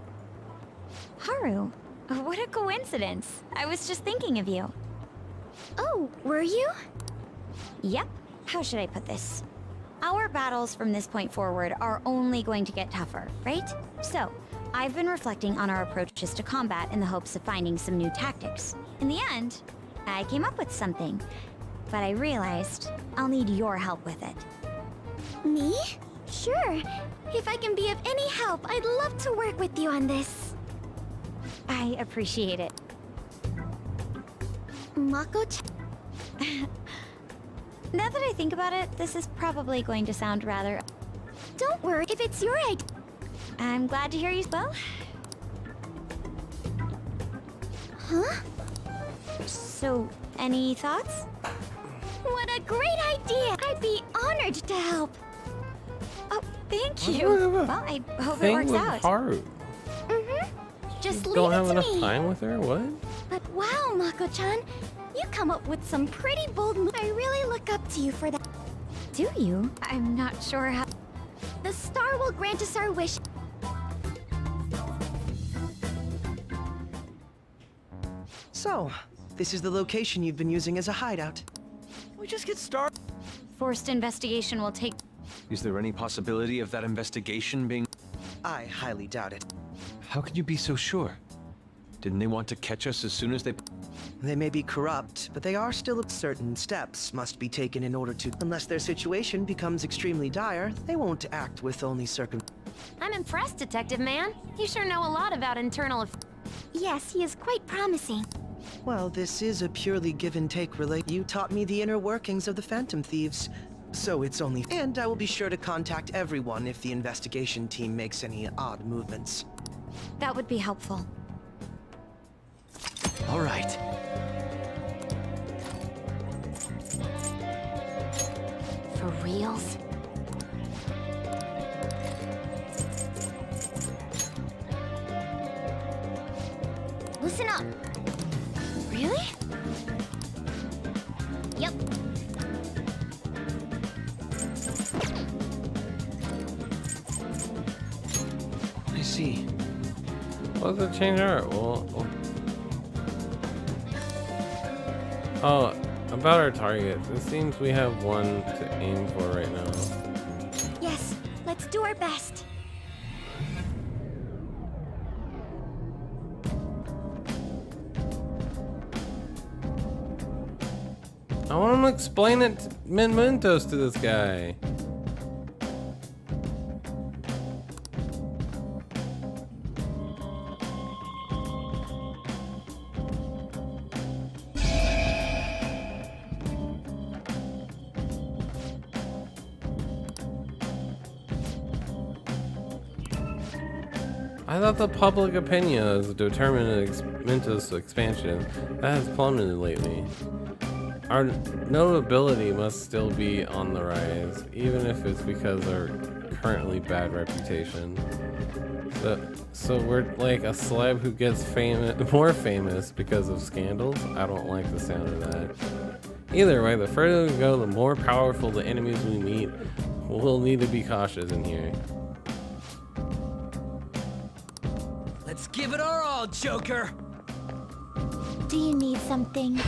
Haru, what a coincidence. I was just thinking of you. Oh, were you? Yep. How should I put this? Our battles from this point forward are only going to get tougher, right? So, I've been reflecting on our approaches to combat in the hopes of finding some new tactics. In the end, I came up with something, but I realized I'll need your help with it. Me? Sure. If I can be of any help, I'd love to work with you on this. I appreciate it. Mako-chan... Now that I think about it, this is probably going to sound rather... Don't worry if it's your idea. I'm glad to hear you... Well... Huh? So, any thoughts? What a great idea! I'd be honored to help. Oh, thank you. Well, I hope it works out. Haru. Just leave Don't it have to enough me. time with her? What? But wow, Mako-chan, you come up with some pretty bold moves. I really look up to you for that. Do you? I'm not sure how... The star will grant us our wish. So, this is the location you've been using as a hideout. We just get started. Forced investigation will take... Is there any possibility of that investigation being... I highly doubt it. How can you be so sure? Didn't they want to catch us as soon as they... They may be corrupt, but they are still... Certain steps must be taken in order to... Unless their situation becomes extremely dire, they won't act with only I'm impressed, Detective Man. You sure know a lot about internal... Yes, he is quite promising. Well, this is a purely give-and-take relate. You taught me the inner workings of the Phantom Thieves, so it's only... And I will be sure to contact everyone if the investigation team makes any odd movements. That would be helpful. All right. For reals? Listen up. Really? Yep. I see. What does it change our... Oh, about our targets. It seems we have one to aim for right now. Yes, let's do our best. I want him to explain it Mentos to this guy. I thought the public opinion has determined Mentos expansion that has plummeted lately. Our notability must still be on the rise, even if it's because of our currently bad reputation. So we're like a celeb who gets more famous because of scandals? I don't like the sound of that. Either way, the further we go, the more powerful the enemies we meet. We'll need to be cautious in here. Let's give it our all, Joker! Do you need something?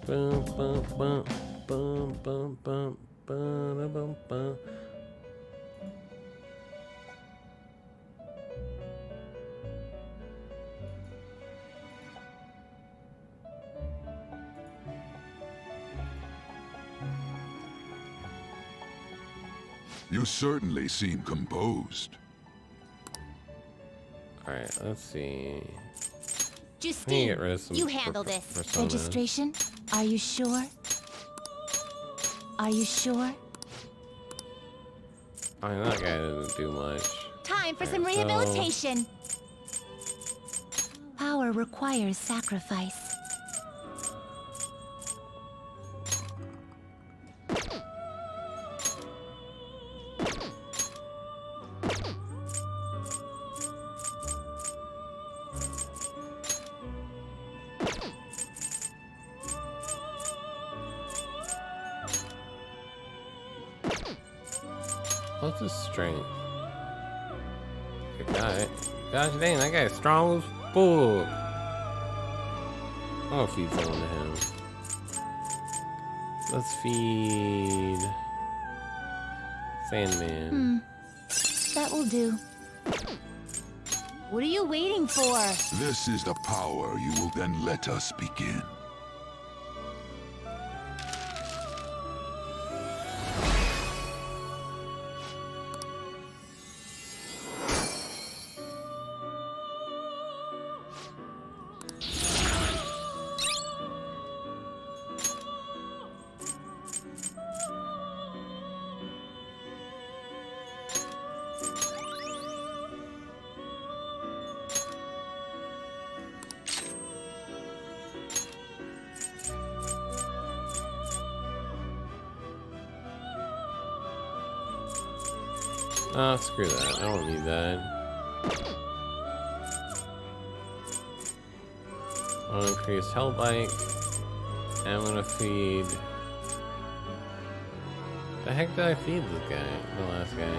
Bum, bum, bum, bum, bum, bum, bum, bum, bum. You certainly seem composed. Alright, let's see. Justine, get rid of some you handle per- this. personas. Registration? Are you sure? Are you sure? I mean, that guy didn't do much. Time for Alright, some so- rehabilitation. Power requires sacrifice. What's his strength? Good guy. Gosh dang, that guy's strong as fuck. I'm gonna feed someone to him. Let's feed Sandman. That will do. What are you waiting for? This is the power you will then let us begin. Oh, screw that. I don't need that. I'm gonna increase Hellbite. And I'm gonna feed. The heck did I feed this guy? The last guy.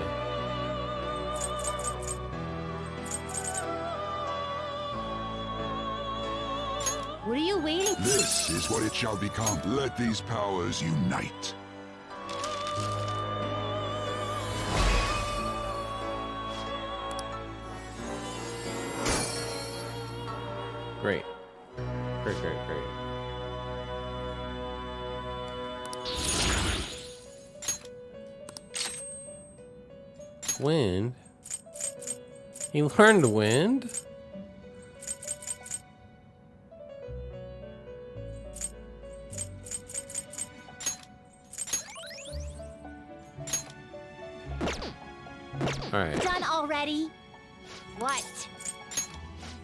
What are you waiting for? This is what it shall become. Let these powers unite. Great. Great, great, great. Wind? He learned wind? Alright. Done already? What?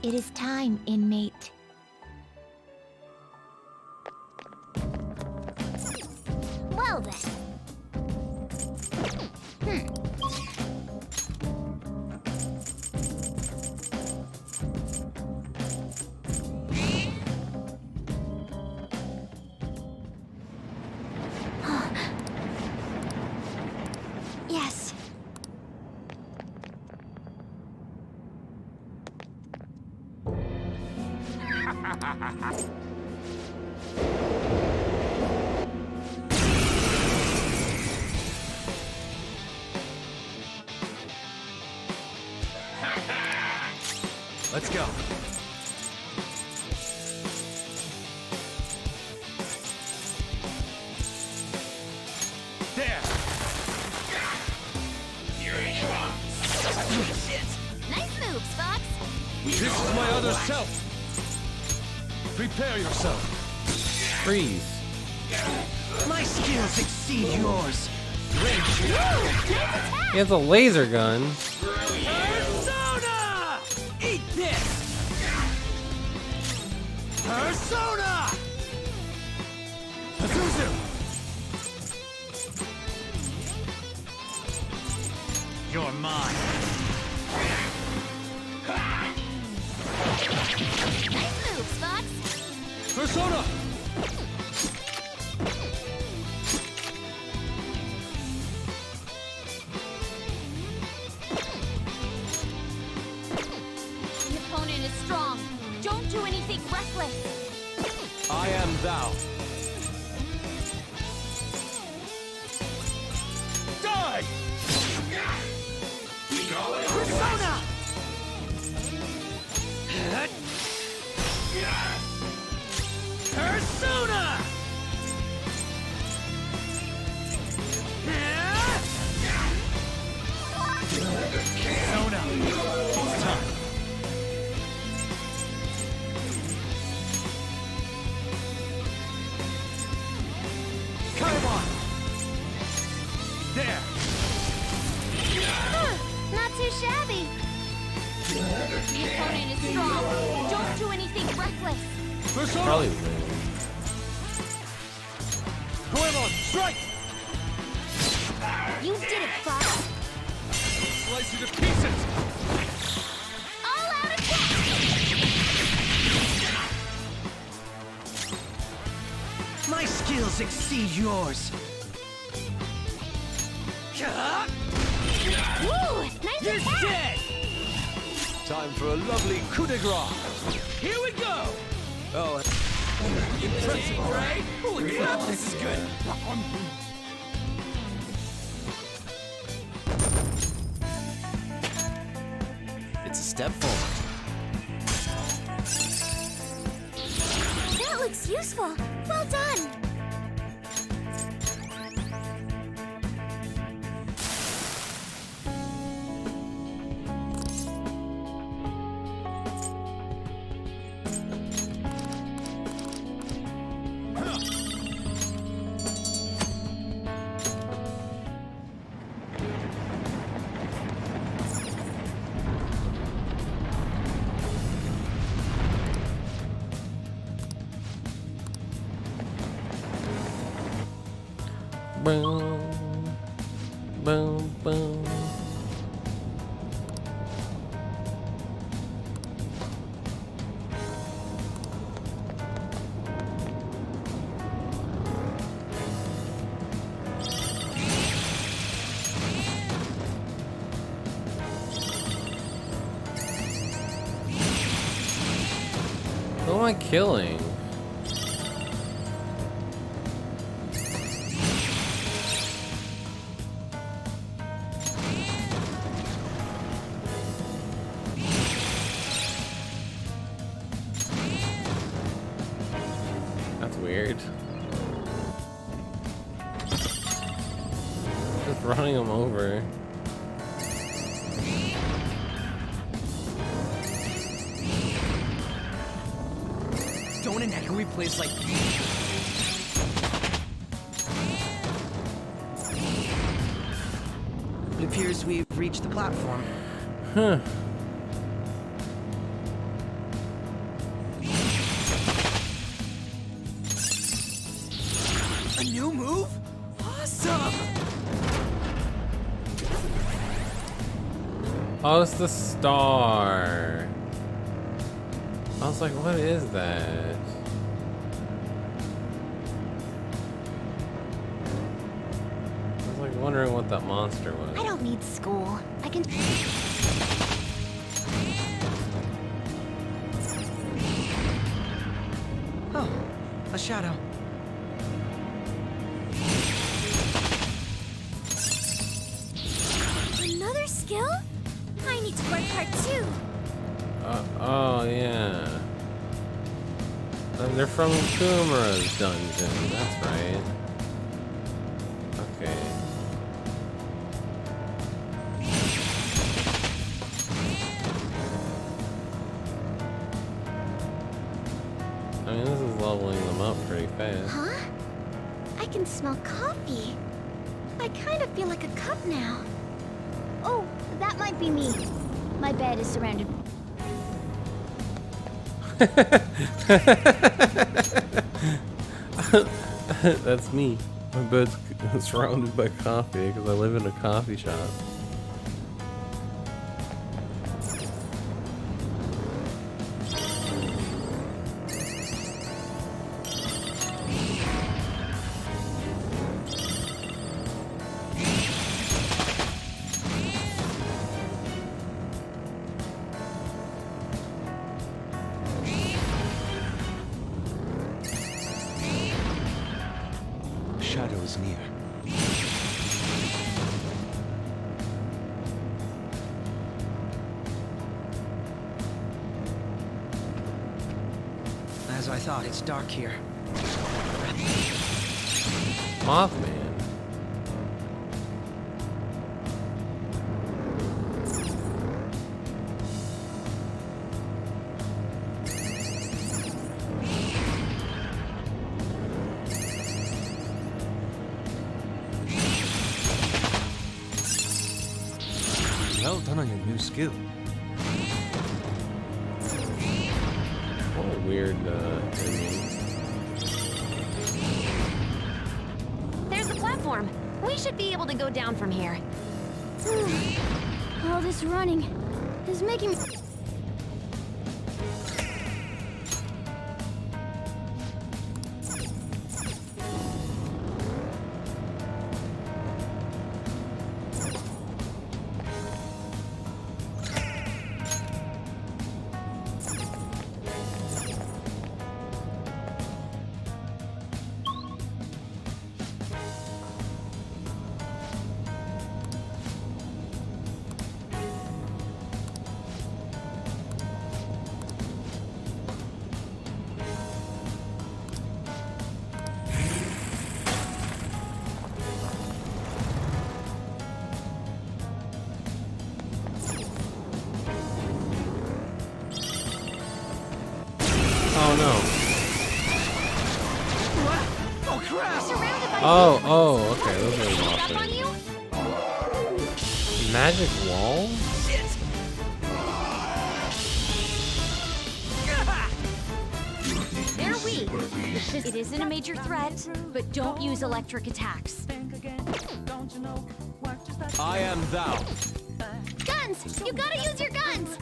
It is time, inmate. Well then. Yes. Let's go. There. Nice moves, Fox. This is my other self. Prepare yourself. Freeze. My skills exceed yours. He has a laser gun. Persona! Eat this! Persona! Azuzu! You're mine. Nice moves, Fox. Persona! The opponent is strong. Don't do anything reckless. I am thou. Die! Persona! Persona! Persona! It's time. Probably win. Strike! You did it, Fox. Slice you to pieces! All out attack! My skills exceed yours. Woo! Nice You're attack! dead! Time for a lovely coup de grace. Here we go! Oh, impressive, right? Holy crap, this is good! It's a step forward. That looks useful. Well done. Boom, boom, boom. Who am I killing? That's weird. Just running him over. Don't and echoey place like... It appears we've reached the platform. Huh. A new move? Awesome! Oh, it's the star. I was like, what is that? I was like wondering what that monster was. I don't need school. I can... Oh, a shadow. Another skill? I need to work hard too. Oh, yeah. They're from Kumara's dungeon, that's right. Okay. I mean, this is leveling them up pretty fast. Huh? I can smell coffee. I kind of feel like a cup now. Oh, that might be me. My bed is surrounded. That's me. My bed's surrounded by coffee because I live in a coffee shop. Shadow is near. As I thought, it's dark here. Mothman. Well done on your new skill. What a weird enemy. There's the platform. We should be able to go down from here. All this running is making me... Oh no. Oh crap! Oh, okay. Those are Up on monsters. you? Magic wall? They're weak. It isn't a major threat, but don't use electric attacks. I am thou. Guns! You gotta use your guns!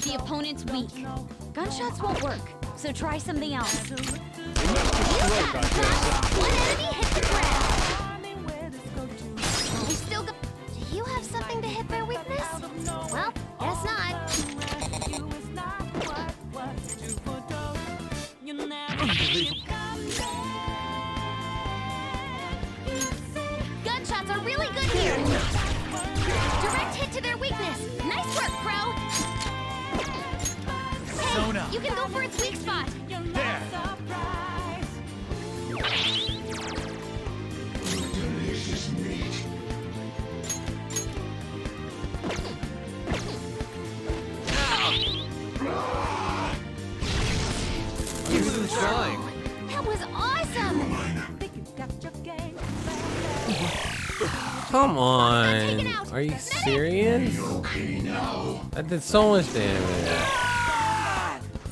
The opponent's weak. Gunshots won't work, so try something else. One enemy hit the ground. We still got... Do you have something to hit their weakness? Well, guess not. Gunshots are really good here. Direct hit to their weakness. Nice work, Crow. Hey, Sona. you can go for its weak spot. There! Flying. That was awesome. Come Take it on. out. Are you serious? That did so much damage.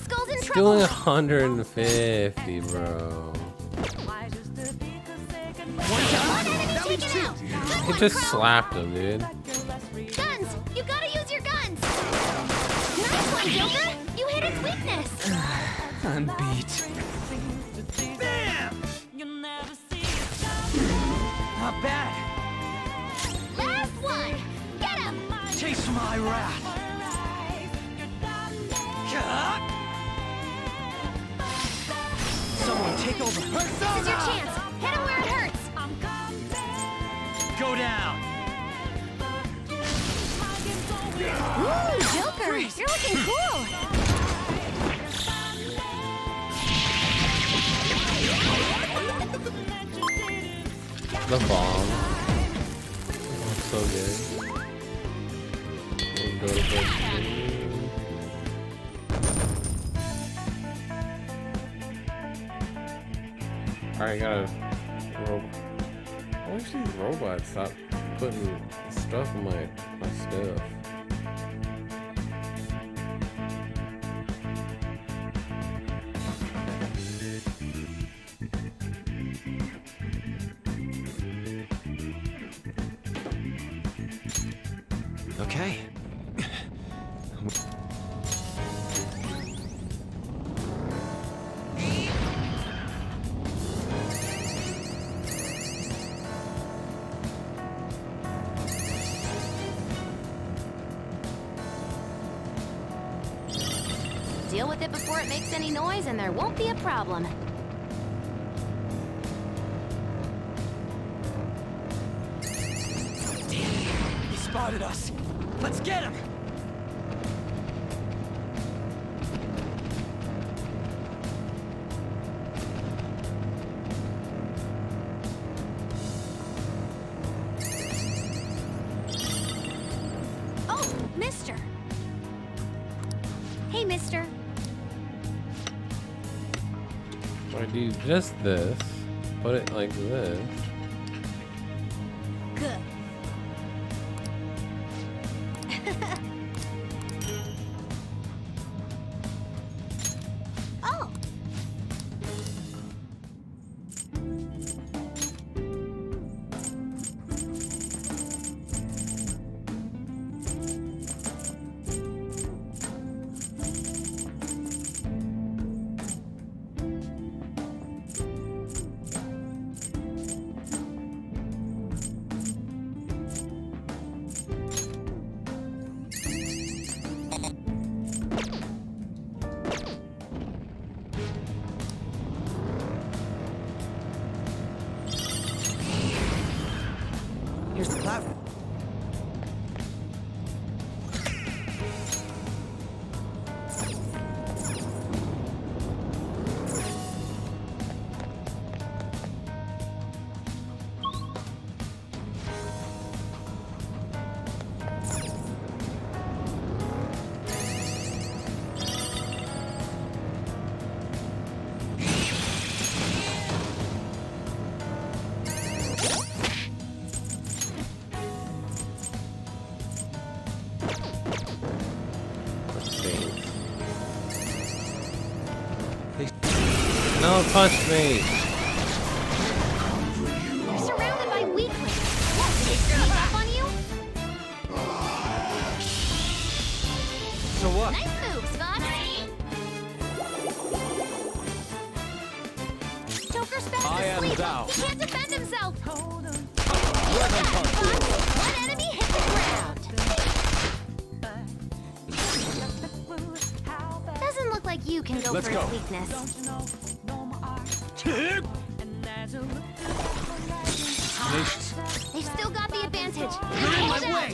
Skull's in It's trouble. doing 150, bro. One enemy taken out. Good It one, just Crow. slapped him, dude. Guns! You gotta use your guns! Nice one, Joker! You hit its weakness! I'm beat. Bam! Not bad. Last one! Get him! Chase my wrath. Someone take over. This is your chance! Hit him where it hurts! Go down. Ooh, Joker! You're looking cool! The bomb. That's so good. We'll go to bed. Alright, gotta. I wish these robots stop putting stuff in my stuff. Okay. Deal with it before it makes any noise and there won't be a problem. He spotted us. Let's get him. Oh, mister! Hey, mister. So I do just this, put it like this. Good. No, punch me! You're surrounded by weaklings. What, did they sneak up on you? So what? Nice moves, Fox. Joker's fast I am asleep. Thou. He can't defend himself. Let him punch. Fox, one enemy hit the ground. Doesn't look like you can go Let's for go. his weakness. Tenacious. They've still got the advantage. You're in my way.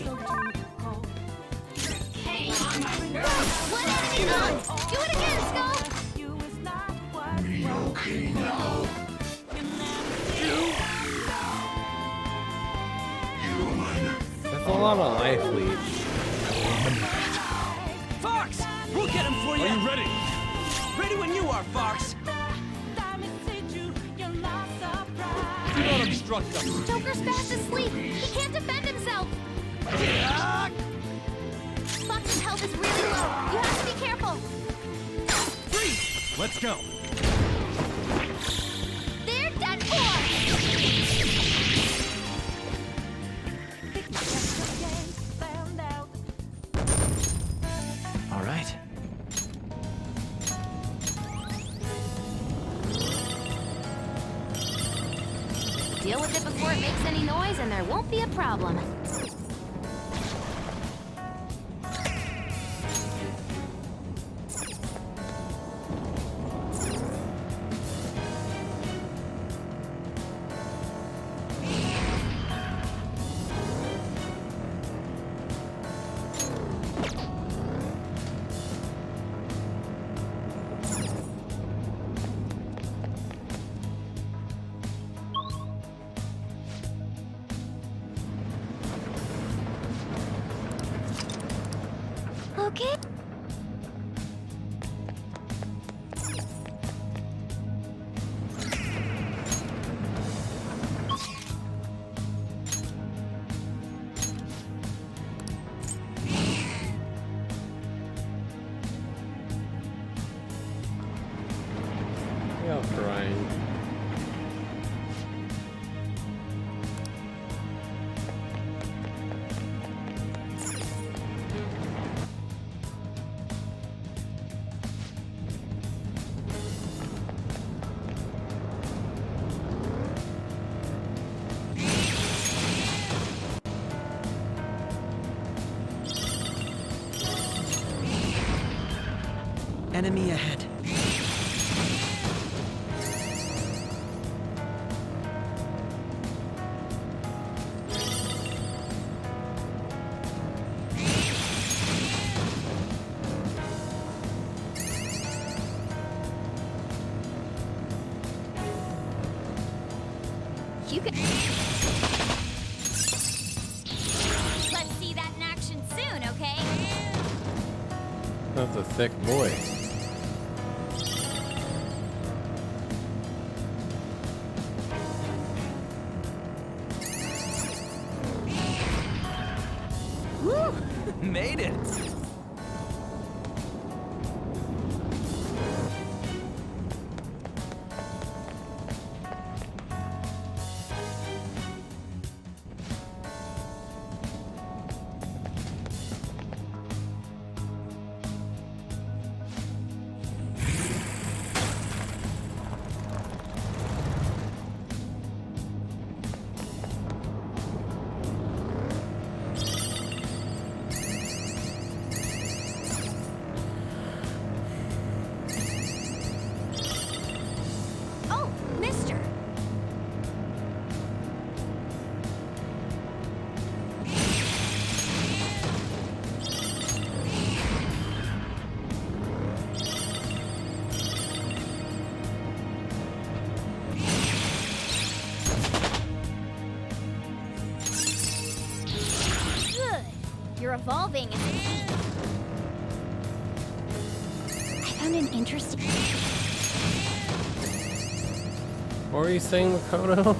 One enemy gone. Do it again, Skull. That's a lot of life leech. Fox! We'll get him for you! Are you ready? Ready when you are, Fox! Do not obstruct us! Joker's fast asleep. He can't defend himself. Fox's health is really low. You have to be careful. Freeze! Let's go! They're done for. All right. Deal with it before it makes any noise, and there won't be a problem. Okay. You're crying. Enemy ahead. You can. Let's see that in action soon, okay? That's a thick boy. Woo! Made it! Oh, mister. Good. You're evolving. I found an interesting. What were you saying, Makoto?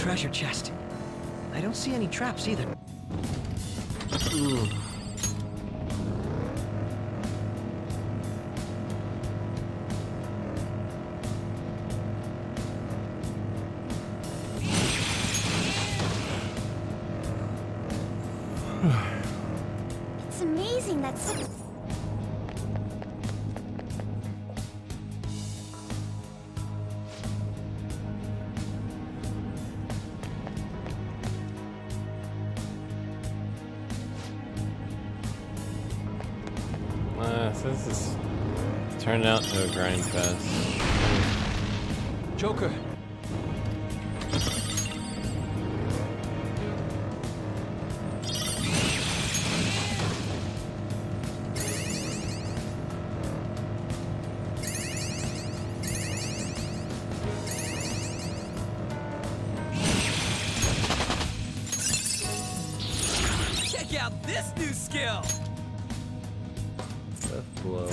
treasure chest. I don't see any traps either. It's amazing that So this is turned out to a grind fest. Joker! Check out this new skill! Death blow.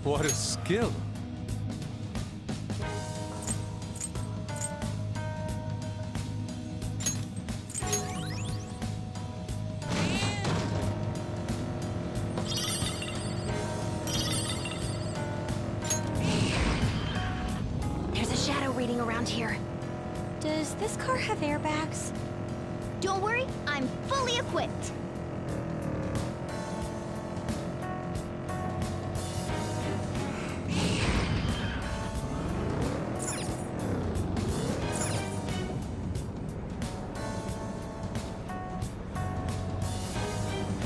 What a skill! there's a shadow waiting around here. Does this car have airbags? Don't worry, I'm fully equipped.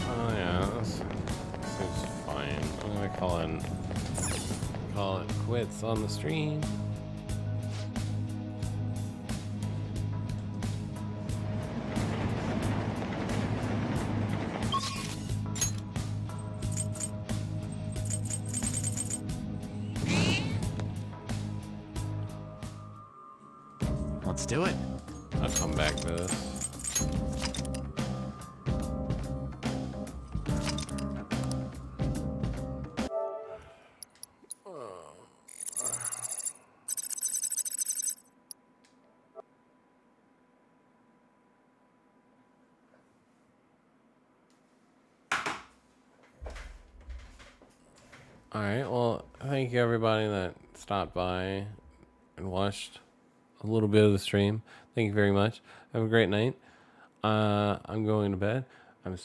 Oh yeah, this seems fine. I'm gonna call it quits on the stream. Let's do it. I'll come back to this. All right. Well, thank you everybody that stopped by and watched a little bit of the stream. Thank you very much. Have a great night. I'm going to bed. I'm super